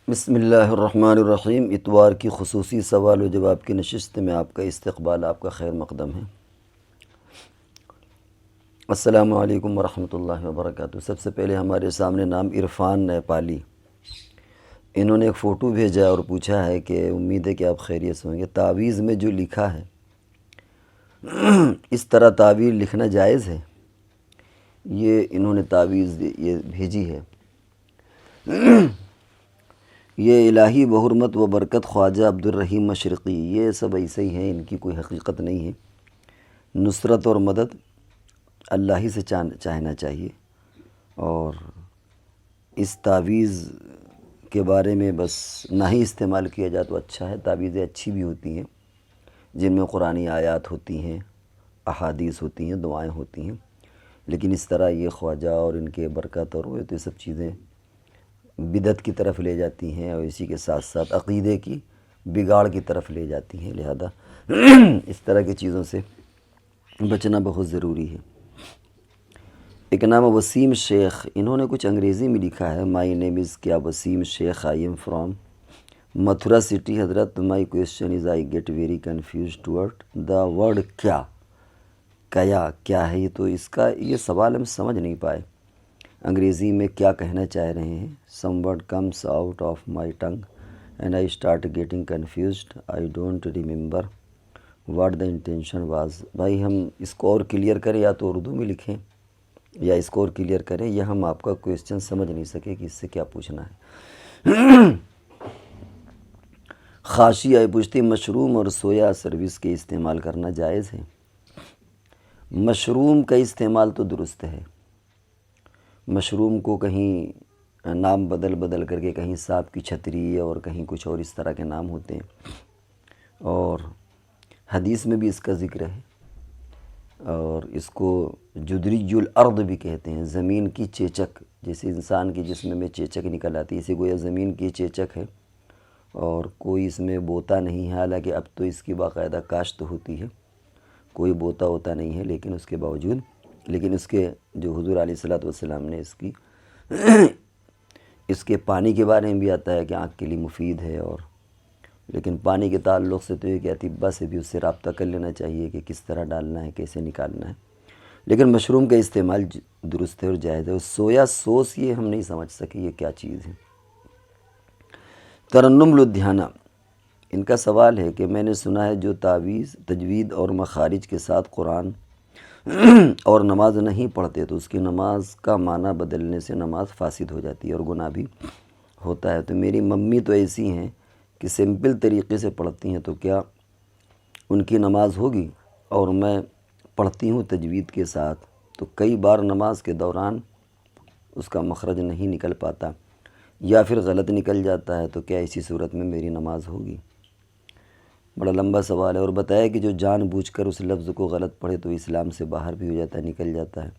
بسم اللہ الرحمن الرحیم۔ اتوار کی خصوصی سوال و جواب کی نشست میں آپ کا استقبال، آپ کا خیر مقدم ہے۔ السلام علیکم ورحمۃ اللہ وبرکاتہ۔ سب سے پہلے ہمارے سامنے نام عرفان نیپالی، انہوں نے ایک فوٹو بھیجا اور پوچھا ہے کہ امید ہے کہ آپ خیریت سے ہوں گے۔ تعویذ میں جو لکھا ہے اس طرح تعویذ لکھنا جائز ہے؟ یہ انہوں نے تعویذ یہ بھیجی ہے۔ یہ الہی بحرمت و برکت خواجہ عبدالرحیم مشرقی، یہ سب ایسے ہی ہیں، ان کی کوئی حقیقت نہیں ہے۔ نصرت اور مدد اللہ ہی سے چاہنا چاہیے، اور اس تعویذ کے بارے میں بس نہ ہی استعمال کیا جائے تو اچھا ہے۔ تعویذیں اچھی بھی ہوتی ہیں جن میں قرآنی آیات ہوتی ہیں، احادیث ہوتی ہیں، دعائیں ہوتی ہیں، لیکن اس طرح یہ خواجہ اور ان کے برکت اور وہ تو یہ سب چیزیں بدعت کی طرف لے جاتی ہیں، اور اسی کے ساتھ ساتھ عقیدے کی بگاڑ کی طرف لے جاتی ہیں، لہذا اس طرح کی چیزوں سے بچنا بہت ضروری ہے۔ ایک نام وسیم شیخ، انہوں نے کچھ انگریزی میں لکھا ہے۔ مائی نیم از کیا Waseem Sheikh, I am from Mathura city حضرت، my question is I get very confused toward the word کیا ہے یہ؟ تو اس کا یہ سوال ہم سمجھ نہیں پائے انگریزی میں کیا کہنا چاہ رہے ہیں۔ Some word comes out of my tongue and I start getting confused, I don't remember what the intention was. بھائی ہم اس کو اور کلیئر کریں، یا تو اردو میں لکھیں یا اس کو اور کلیئر کریں، یا ہم آپ کا کویسچن سمجھ نہیں سکے کہ اس سے کیا پوچھنا ہے۔ خاشیہ پوچھتی مشروم اور سویا سروس کے استعمال کرنا جائز ہے؟ مشروم کا استعمال تو درست ہے۔ مشروم کو کہیں نام بدل کر کے، کہیں سانپ کی چھتری اور کہیں کچھ اور اس طرح کے نام ہوتے ہیں، اور حدیث میں بھی اس کا ذکر ہے، اور اس کو جدری الارض بھی کہتے ہیں، زمین کی چیچک، جیسے انسان کے جسم میں چیچک نکل آتی ہے، اسی گویا زمین کی چیچک ہے، اور کوئی اس میں بوتا نہیں ہے، حالانکہ اب تو اس کی باقاعدہ کاشت ہوتی ہے، کوئی بوتا ہوتا نہیں ہے، لیکن اس کے باوجود، لیکن اس کے جو حضور علیہ الصلوۃ والسلام نے اس کے پانی کے بارے میں بھی آتا ہے کہ آنکھ کے لیے مفید ہے، اور لیکن پانی کے تعلق سے تو یہ کہ اطباء سے بھی اس سے رابطہ کر لینا چاہیے کہ کس طرح ڈالنا ہے، کیسے نکالنا ہے، لیکن مشروم کا استعمال درست ہے اور جائز ہے۔ اور سویا سوس یہ ہم نہیں سمجھ سکے یہ کیا چیز ہے۔ ترنم لدھیانہ، ان کا سوال ہے کہ میں نے سنا ہے جو تعویذ تجوید اور مخارج کے ساتھ قرآن اور نماز نہیں پڑھتے تو اس کی نماز کا معنی بدلنے سے نماز فاسد ہو جاتی ہے اور گناہ بھی ہوتا ہے۔ تو میری ممی تو ایسی ہیں کہ سمپل طریقے سے پڑھتی ہیں، تو کیا ان کی نماز ہوگی؟ اور میں پڑھتی ہوں تجوید کے ساتھ، تو کئی بار نماز کے دوران اس کا مخرج نہیں نکل پاتا یا پھر غلط نکل جاتا ہے، تو کیا اسی صورت میں میری نماز ہوگی؟ بڑا لمبا سوال ہے۔ اور بتایا کہ جو جان بوجھ کر اس لفظ کو غلط پڑھے تو اسلام سے باہر بھی ہو جاتا ہے، نکل جاتا ہے۔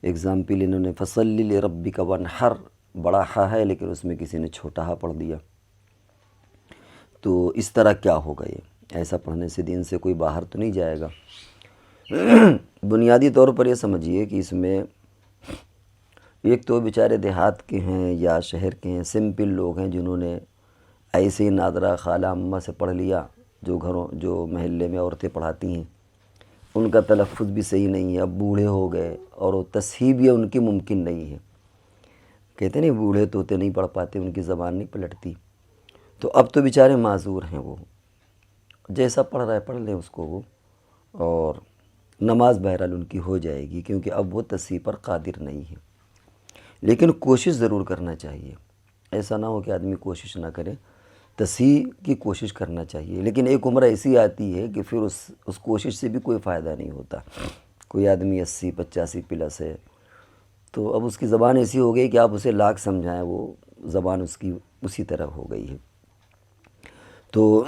ایگزامپل انہوں نے فصلی لربک وانحر، بڑا ہا ہے لیکن اس میں کسی نے چھوٹا ہا پڑھ دیا، تو اس طرح کیا ہوگا؟ یہ ایسا پڑھنے سے دین سے کوئی باہر تو نہیں جائے گا؟ بنیادی طور پر یہ سمجھیے کہ اس میں ایک تو بیچارے دیہات کے ہیں یا شہر کے ہیں، سمپل لوگ ہیں جنہوں نے ایسے ہی نادرہ خالہ اماں سے پڑھ لیا، جو محلے میں عورتیں پڑھاتی ہیں، ان کا تلفظ بھی صحیح نہیں ہے، اب بوڑھے ہو گئے اور وہ تصحیح بھی ان کی ممکن نہیں ہے، کہتے نہیں بوڑھے طوطے نہیں پڑھ پاتے، ان کی زبان نہیں پلٹتی، تو اب تو بیچارے معذور ہیں، وہ جیسا پڑھ رہا ہے پڑھ لیں اس کو وہ، اور نماز بہرحال ان کی ہو جائے گی کیونکہ اب وہ تصحیح پر قادر نہیں ہے۔ لیکن کوشش ضرور کرنا چاہیے، ایسا نہ ہو کہ آدمی کوشش نہ کرے، تصحیح کی کوشش کرنا چاہیے، لیکن ایک عمر ایسی آتی ہے کہ پھر اس کوشش سے بھی کوئی فائدہ نہیں ہوتا۔ کوئی آدمی 80-85 پلس ہے، تو اب اس کی زبان ایسی ہو گئی کہ آپ اسے لاکھ سمجھائیں وہ زبان اس کی اسی طرح ہو گئی ہے، تو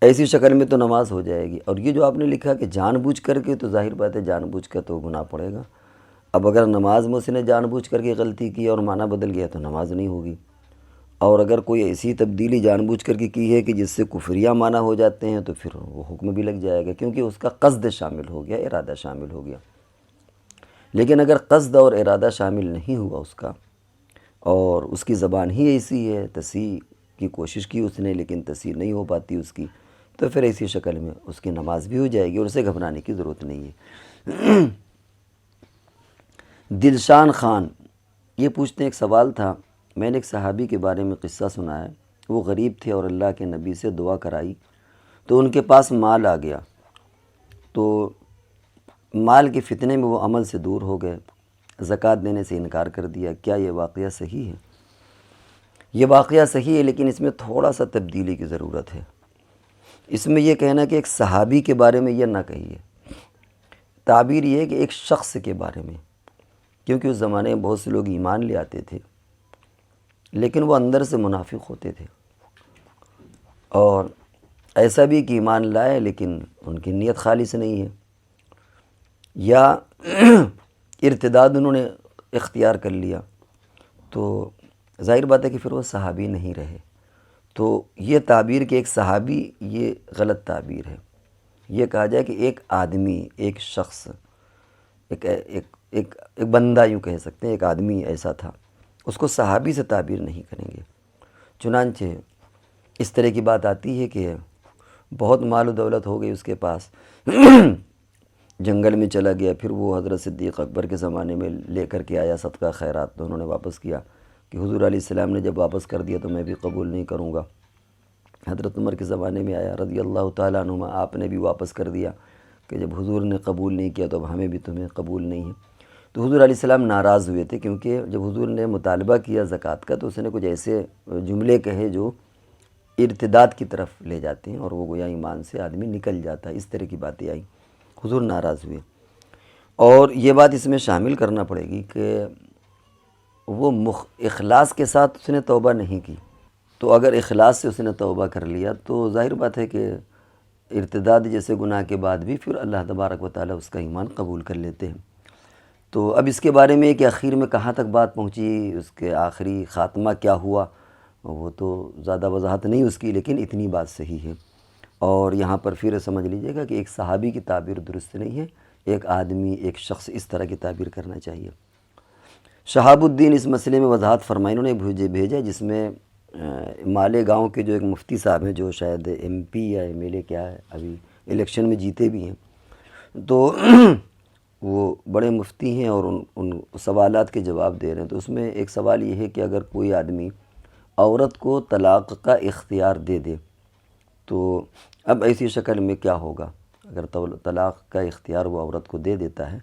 ایسی شکل میں تو نماز ہو جائے گی۔ اور یہ جو آپ نے لکھا کہ جان بوجھ کر کے، تو ظاہر بات ہے جان بوجھ کر تو گناہ پڑے گا۔ اب اگر نماز میں اس نے جان بوجھ کر کے غلطی کی اور معنی بدل گیا تو نماز نہیں ہوگی، اور اگر کوئی ایسی تبدیلی جان بوجھ کر کے کی ہے کہ جس سے کفریہ معنی ہو جاتے ہیں تو پھر وہ حکم بھی لگ جائے گا، کیونکہ اس کا قصد شامل ہو گیا، ارادہ شامل ہو گیا۔ لیکن اگر قصد اور ارادہ شامل نہیں ہوا اس کا، اور اس کی زبان ہی ایسی ہے، تصحیح کی کوشش کی اس نے لیکن تصحیح نہیں ہو پاتی اس کی، تو پھر ایسی شکل میں اس کی نماز بھی ہو جائے گی اور اسے گھبرانے کی ضرورت نہیں ہے۔ دلشان خان یہ پوچھتے ہیں، ایک سوال تھا، میں نے ایک صحابی کے بارے میں قصہ سنا ہے، وہ غریب تھے اور اللہ کے نبی سے دعا کرائی تو ان کے پاس مال آ گیا، تو مال کے فتنے میں وہ عمل سے دور ہو گئے، زکوٰۃ دینے سے انکار کر دیا، کیا یہ واقعہ صحیح ہے؟ یہ واقعہ صحیح ہے لیکن اس میں تھوڑا سا تبدیلی کی ضرورت ہے۔ اس میں یہ کہنا کہ ایک صحابی کے بارے میں یہ نہ کہیے، تعبیر یہ ہے کہ ایک شخص کے بارے میں، کیونکہ اس زمانے میں بہت سے لوگ ایمان لے آتے تھے لیکن وہ اندر سے منافق ہوتے تھے، اور ایسا بھی کہ ایمان لائے لیکن ان کی نیت خالص نہیں ہے، یا ارتداد انہوں نے اختیار کر لیا، تو ظاہر بات ہے کہ پھر وہ صحابی نہیں رہے۔ تو یہ تعبیر کہ ایک صحابی، یہ غلط تعبیر ہے۔ یہ کہا جائے کہ ایک آدمی، ایک شخص، ایک بندہ یوں کہہ سکتے ہیں، ایک آدمی ایسا تھا، اس کو صحابی سے تعبیر نہیں کریں گے۔ چنانچہ اس طرح کی بات آتی ہے کہ بہت مال و دولت ہو گئی اس کے پاس، جنگل میں چلا گیا، پھر وہ حضرت صدیق اکبر کے زمانے میں لے کر کے آیا صدقہ خیرات، تو انہوں نے واپس کیا کہ حضور علیہ السلام نے جب واپس کر دیا تو میں بھی قبول نہیں کروں گا۔ حضرت عمر کے زمانے میں آیا رضی اللہ تعالیٰ عنہما، آپ نے بھی واپس کر دیا کہ جب حضور نے قبول نہیں کیا تو اب ہمیں بھی تمہیں قبول نہیں ہے۔ تو حضور علیہ السلام ناراض ہوئے تھے، کیونکہ جب حضور نے مطالبہ کیا زکوٰۃ کا تو اس نے کچھ ایسے جملے کہے جو ارتداد کی طرف لے جاتے ہیں اور وہ گویا ایمان سے آدمی نکل جاتا ہے، اس طرح کی باتیں آئیں، حضور ناراض ہوئے۔ اور یہ بات اس میں شامل کرنا پڑے گی کہ وہ اخلاص کے ساتھ اس نے توبہ نہیں کی، تو اگر اخلاص سے اس نے توبہ کر لیا تو ظاہر بات ہے کہ ارتداد جیسے گناہ کے بعد بھی پھر اللہ تبارک و تعالیٰ اس کا ایمان قبول کر لیتے ہیں۔ تو اب اس کے بارے میں کہ آخر میں کہاں تک بات پہنچی، اس کے آخری خاتمہ کیا ہوا، وہ تو زیادہ وضاحت نہیں اس کی، لیکن اتنی بات صحیح ہے۔ اور یہاں پر پھر سمجھ لیجئے گا کہ ایک صحابی کی تعبیر درست نہیں ہے، ایک آدمی، ایک شخص، اس طرح کی تعبیر کرنا چاہیے۔ شہاب الدین اس مسئلے میں وضاحت فرمائی، انہوں نے بھیجا جس میں مالے گاؤں کے جو ایک مفتی صاحب ہیں، جو شاید ایم پی یا ایم ایل اے کیا ہے، ابھی الیکشن میں جیتے بھی ہیں، تو وہ بڑے مفتی ہیں اور ان سوالات کے جواب دے رہے ہیں۔ تو اس میں ایک سوال یہ ہے کہ اگر کوئی آدمی عورت کو طلاق کا اختیار دے دے تو اب ایسی شکل میں کیا ہوگا؟ اگر طلاق کا اختیار وہ عورت کو دے دیتا ہے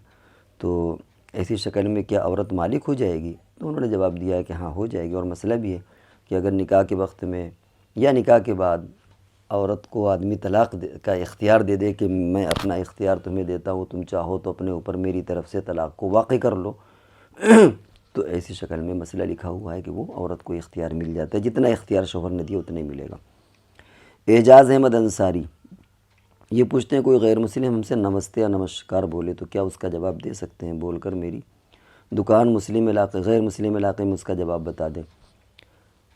تو ایسی شکل میں کیا عورت مالک ہو جائے گی؟ تو انہوں نے جواب دیا ہے کہ ہاں ہو جائے گی، اور مسئلہ بھی ہے کہ اگر نکاح کے وقت میں یا نکاح کے بعد عورت کو آدمی طلاق کا اختیار دے دے کہ میں اپنا اختیار تمہیں دیتا ہوں، تم چاہو تو اپنے اوپر میری طرف سے طلاق کو واقع کر لو، تو ایسی شکل میں مسئلہ لکھا ہوا ہے کہ وہ عورت کو اختیار مل جاتا ہے، جتنا اختیار شوہر نے دیا اتنا ہی ملے گا۔ اعجاز احمد انصاری یہ پوچھتے ہیں، کوئی غیر مسلم ہم سے نمستے یا نمسکار بولے تو کیا اس کا جواب دے سکتے ہیں؟ بول کر میری دکان مسلم علاقے غیر مسلم علاقے میں اس کا جواب بتا دیں۔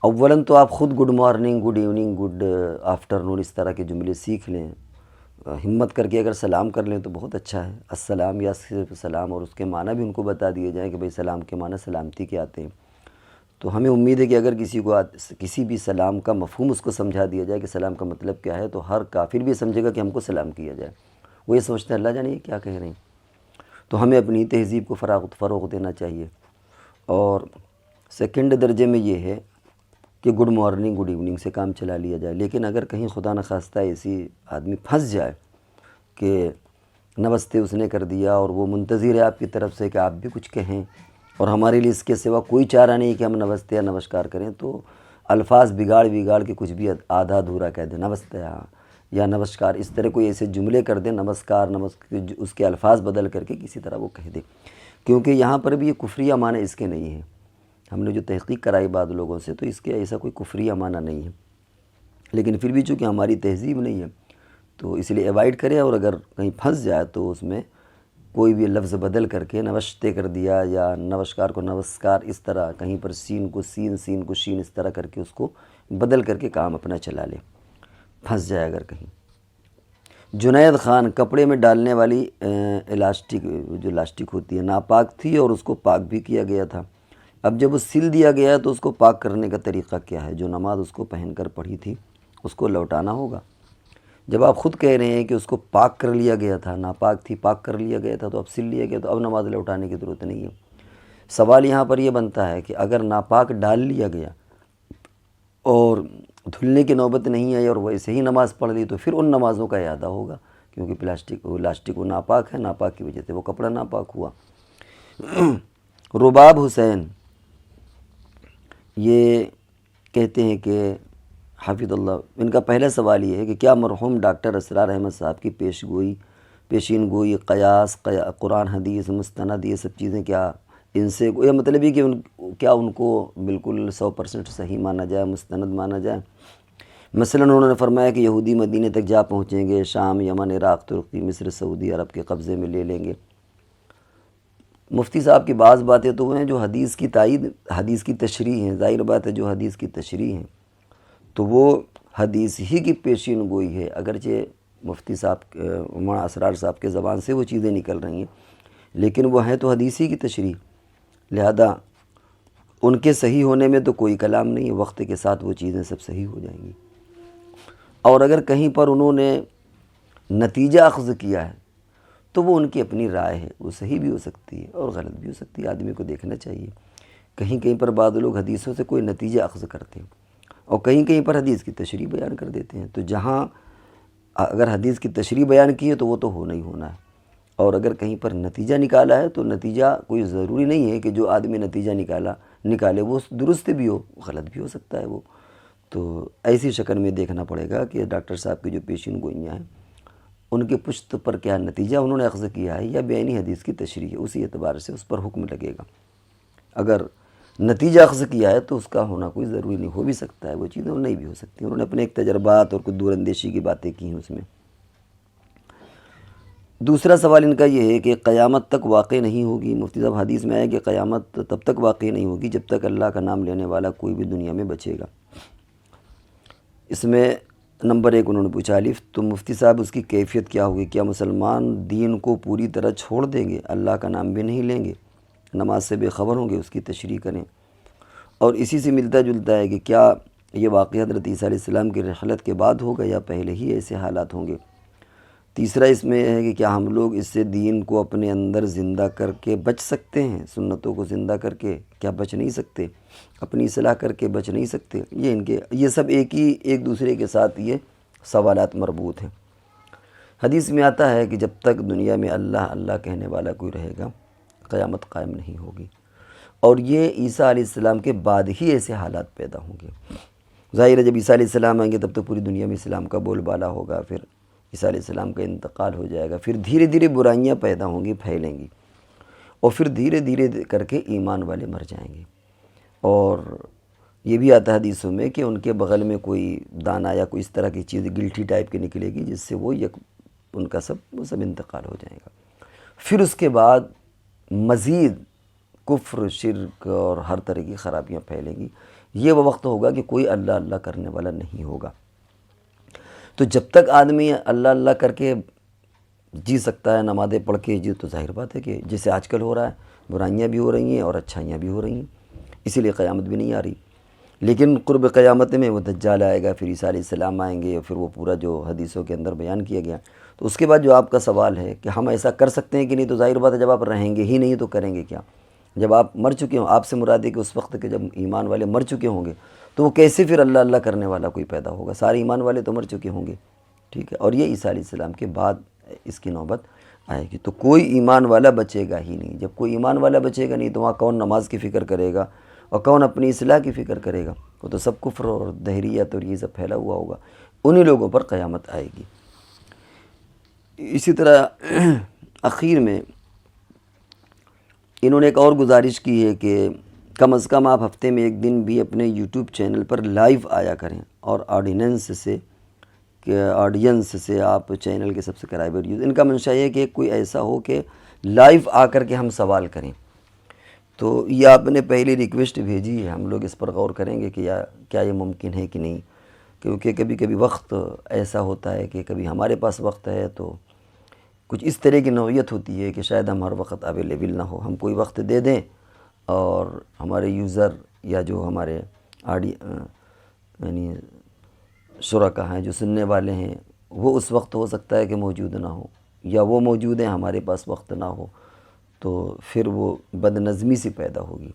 اولاً تو آپ خود good morning, good evening, good afternoon اس طرح کے جملے سیکھ لیں، ہمت کر کے اگر سلام کر لیں تو بہت اچھا ہے، السلام یا صرف سلام، اور اس کے معنی بھی ان کو بتا دیے جائیں کہ بھئی سلام کے معنی سلامتی کے آتے ہیں۔ تو ہمیں امید ہے کہ اگر کسی بھی سلام کا مفہوم اس کو سمجھا دیا جائے کہ سلام کا مطلب کیا ہے، تو ہر کافر بھی سمجھے گا کہ ہم کو سلام کیا جائے، وہ یہ سمجھتے ہیں اللہ جانے یہ کیا کہہ رہے ہیں۔ تو ہمیں اپنی تہذیب کو فروغ دینا چاہیے۔ اور سیکنڈ درجے میں یہ ہے کہ گڈ مارننگ، گڈ ایوننگ سے کام چلا لیا جائے، لیکن اگر کہیں خدا نخواستہ ایسی آدمی پھنس جائے کہ نمستے اس نے کر دیا اور وہ منتظر ہے آپ کی طرف سے کہ آپ بھی کچھ کہیں، اور ہمارے لیے اس کے سوا کوئی چارہ نہیں کہ ہم نمستے یا نمسکار کریں، تو الفاظ بگاڑ کے کچھ بھی آدھا ادھورا کہہ دیں، نمستے یا نمسکار، اس طرح کوئی ایسے جملے کر دیں، نمسکار اس کے الفاظ بدل کر کے کسی طرح وہ کہہ دیں، کیونکہ یہاں پر بھی یہ کفریہ معنی اس کے نہیں ہیں۔ ہم نے جو تحقیق کرائی بعض لوگوں سے تو اس کے ایسا کوئی کفریہ معنی نہیں ہے، لیکن پھر بھی چونکہ ہماری تہذیب نہیں ہے تو اس لیے ایوائڈ کرے، اور اگر کہیں پھنس جائے تو اس میں کوئی بھی لفظ بدل کر کے نمستے کر دیا یا نمسکار کو نمسکار، اس طرح کہیں پر سین کو سین، سین کو شین، اس طرح کر کے اس کو بدل کر کے کام اپنا چلا لے، پھنس جائے اگر کہیں۔ جنید خان، کپڑے میں ڈالنے والی الاسٹک جو لاسٹک ہوتی ہے ناپاک تھی اور اس کو پاک بھی کیا گیا تھا، اب جب وہ سل دیا گیا ہے تو اس کو پاک کرنے کا طریقہ کیا ہے؟ جو نماز اس کو پہن کر پڑھی تھی اس کو لوٹانا ہوگا۔ جب آپ خود کہہ رہے ہیں کہ اس کو پاک کر لیا گیا تھا، ناپاک تھی، پاک کر لیا گیا تھا تو اب سل لیا گیا، تو اب نماز لوٹانے کی ضرورت نہیں ہے۔ سوال یہاں پر یہ بنتا ہے کہ اگر ناپاک ڈال لیا گیا اور دھلنے کی نوبت نہیں آئی اور ویسے ہی نماز پڑھ لی تو پھر ان نمازوں کا اعادہ ہوگا، کیونکہ لاسٹک وہ ناپاک ہے، ناپاک کی وجہ سے وہ کپڑا ناپاک ہوا۔ رباب حسین یہ کہتے ہیں کہ حافظ اللہ، ان کا پہلا سوال یہ ہے کہ کیا مرحوم ڈاکٹر اسرار احمد صاحب کی پیشین گوئی، قیاس، قرآن حدیث، مستند، یہ سب چیزیں کیا ان سے یہ مطلب ہے کہ کیا ان کو بالکل 100% صحیح مانا جائے، مستند مانا جائے؟ مثلا انہوں نے فرمایا کہ یہودی مدینے تک جا پہنچیں گے، شام، یمن، عراق، ترکی، مصر، سعودی عرب کے قبضے میں لے لیں گے۔ مفتی صاحب کی بعض باتیں تو وہ ہیں جو حدیث کی تائید، حدیث کی تشریح ہیں، ظاہر بات ہے جو حدیث کی تشریح ہیں تو وہ حدیث ہی کی پیشین گوئی ہے، اگرچہ مفتی صاحب مولانا اسرار صاحب کے زبان سے وہ چیزیں نکل رہی ہیں لیکن وہ ہیں تو حدیث ہی کی تشریح، لہذا ان کے صحیح ہونے میں تو کوئی کلام نہیں ہے، وقت کے ساتھ وہ چیزیں سب صحیح ہو جائیں گی۔ اور اگر کہیں پر انہوں نے نتیجہ اخذ کیا ہے تو وہ ان کی اپنی رائے ہے، وہ صحیح بھی ہو سکتی ہے اور غلط بھی ہو سکتی ہے، آدمی کو دیکھنا چاہیے۔ کہیں پر بعض لوگ حدیثوں سے کوئی نتیجہ اخذ کرتے ہیں اور کہیں پر حدیث کی تشریح بیان کر دیتے ہیں، تو جہاں اگر حدیث کی تشریح بیان کی ہے تو وہ تو ہونا ہی ہونا ہے، اور اگر کہیں پر نتیجہ نکالا ہے تو نتیجہ کوئی ضروری نہیں ہے کہ جو آدمی نتیجہ نکالے وہ درست بھی ہو، غلط بھی ہو سکتا ہے وہ۔ تو ایسی شکل میں دیکھنا پڑے گا کہ ڈاکٹر صاحب کی جو پیشین گوئیاں ہیں ان کے پشت پر کیا نتیجہ انہوں نے اخذ کیا ہے یا بیانی حدیث کی تشریح ہے، اسی اعتبار سے اس پر حکم لگے گا۔ اگر نتیجہ اخذ کیا ہے تو اس کا ہونا کوئی ضروری نہیں، ہو بھی سکتا ہے وہ چیزیں، نہیں بھی ہو سکتی، انہوں نے اپنے ایک تجربات اور کچھ دور اندیشی کی باتیں کی ہیں اس میں۔ دوسرا سوال ان کا یہ ہے کہ قیامت تک واقع نہیں ہوگی، مفتی صاحب حدیث میں آیا کہ قیامت تب تک واقع نہیں ہوگی جب تک اللہ کا نام لینے والا کوئی بھی دنیا میں بچے گا۔ اس میں نمبر 1 انہوں نے پوچھا الف، تو مفتی صاحب اس کی کیفیت کیا ہوگی؟ کیا مسلمان دین کو پوری طرح چھوڑ دیں گے، اللہ کا نام بھی نہیں لیں گے، نماز سے بے خبر ہوں گے؟ اس کی تشریح کریں۔ اور اسی سے ملتا جلتا ہے کہ کیا یہ واقعہ حضرت عیسیٰ علیہ السلام کی رحلت کے بعد ہوگا یا پہلے ہی ایسے حالات ہوں گے؟ تیسرا اس میں ہے کہ کیا ہم لوگ اس سے دین کو اپنے اندر زندہ کر کے بچ سکتے ہیں؟ سنتوں کو زندہ کر کے کیا بچ نہیں سکتے؟ اپنی اصلاح کر کے بچ نہیں سکتے؟ یہ سب ایک دوسرے کے ساتھ یہ سوالات مربوط ہیں۔ حدیث میں آتا ہے کہ جب تک دنیا میں اللہ اللہ کہنے والا کوئی رہے گا قیامت قائم نہیں ہوگی، اور یہ عیسیٰ علیہ السلام کے بعد ہی ایسے حالات پیدا ہوں گے۔ ظاہر ہے جب عیسیٰ علیہ السلام آئیں گے تب تو پوری دنیا میں اسلام کا بول بالا ہوگا، پھر عیسیٰ علیہ السلام کا انتقال ہو جائے گا، پھر دھیرے دھیرے برائیاں پیدا ہوں گی، پھیلیں گی، اور پھر دھیرے دھیرے کر کے ایمان والے مر جائیں گے۔ اور یہ بھی آتا ہے حدیثوں میں کہ ان کے بغل میں کوئی دانہ یا کوئی اس طرح کی چیز گلٹھی ٹائپ کی نکلے گی جس سے وہ ان کا سب انتقال ہو جائے گا۔ پھر اس کے بعد مزید کفر، شرک اور ہر طرح کی خرابیاں پھیلیں گی۔ یہ وہ وقت ہوگا کہ کوئی اللہ اللہ کرنے والا نہیں ہوگا۔ تو جب تک آدمی اللہ اللہ کر کے جی سکتا ہے، نمازیں پڑھ کے جی، تو ظاہر بات ہے کہ جیسے آج کل ہو رہا ہے، برائیاں بھی ہو رہی ہیں اور اچھائیاں بھی ہو رہی ہیں، اسی لیے قیامت بھی نہیں آ رہی۔ لیکن قرب قیامت میں وہ دجال آئے گا، پھر عیسیٰ علیہ السلام آئیں گے، پھر وہ پورا جو حدیثوں کے اندر بیان کیا گیا۔ تو اس کے بعد جو آپ کا سوال ہے کہ ہم ایسا کر سکتے ہیں کہ نہیں، تو ظاہر بات ہے جب آپ رہیں گے ہی نہیں تو کریں گے کیا؟ جب آپ مر چکے ہوں، آپ سے مراد ہے کہ اس وقت کے جب ایمان والے مر چکے ہوں گے تو وہ کیسے پھر اللہ اللہ کرنے والا کوئی پیدا ہوگا؟ سارے ایمان والے تو مر چکے ہوں گے، ٹھیک ہے، اور یہ عیسیٰ علیہ السلام کے بعد اس کی نوبت آئے گی، تو کوئی ایمان والا بچے گا ہی نہیں۔ جب کوئی ایمان والا بچے گا نہیں تو وہاں کون نماز کی فکر کرے گا اور کون اپنی اصلاح کی فکر کرے گا؟ وہ تو سب کفر اور دہریت اور یہ سب پھیلا ہوا ہوگا، انہی لوگوں پر قیامت آئے گی۔ اسی طرح اخیر میں انہوں نے ایک اور گزارش کی ہے کہ کم از کم آپ ہفتے میں ایک دن بھی اپنے یوٹیوب چینل پر لائیو آیا کریں، اور آڈیننس سے آپ چینل کے سبسکرائبر ان کا منشا یہ ہے کہ کوئی ایسا ہو کہ لائیو آ کر کے ہم سوال کریں۔ تو یہ آپ نے پہلی ریکویسٹ بھیجی ہے، ہم لوگ اس پر غور کریں گے کہ کیا یہ ممکن ہے کہ نہیں، کیونکہ کبھی کبھی وقت ایسا ہوتا ہے کہ کبھی ہمارے پاس وقت ہے تو کچھ اس طرح کی نوعیت ہوتی ہے کہ شاید ہم ہر وقت اویلیبل نہ ہو، ہم کوئی وقت دے دیں اور ہمارے یوزر یا جو ہمارے یعنی شرکا ہیں جو سننے والے ہیں وہ اس وقت ہو سکتا ہے کہ موجود نہ ہو، یا وہ موجود ہیں ہمارے پاس وقت نہ ہو، تو پھر وہ بد نظمی سی پیدا ہوگی۔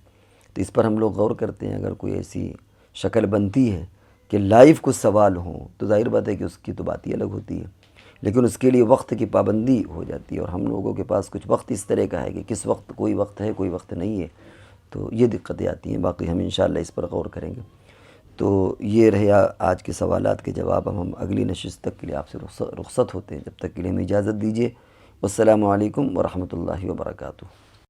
تو اس پر ہم لوگ غور کرتے ہیں، اگر کوئی ایسی شکل بنتی ہے کہ لائیو کچھ سوال ہوں تو ظاہر بات ہے کہ اس کی تو بات ہی الگ ہوتی ہے، لیکن اس کے لیے وقت کی پابندی ہو جاتی ہے، اور ہم لوگوں کے پاس کچھ وقت اس طرح کا ہے کہ کس وقت کوئی وقت ہے کوئی وقت نہیں ہے، تو یہ دقتیں آتی ہیں۔ باقی ہم انشاءاللہ اس پر غور کریں گے۔ تو یہ رہے آج کے سوالات کے جواب۔ ہم اگلی نشست تک کے لیے آپ سے رخصت ہوتے ہیں، جب تک کے لیے ہمیں اجازت دیجیے۔ والسلام علیکم ورحمۃ اللہ وبرکاتہ۔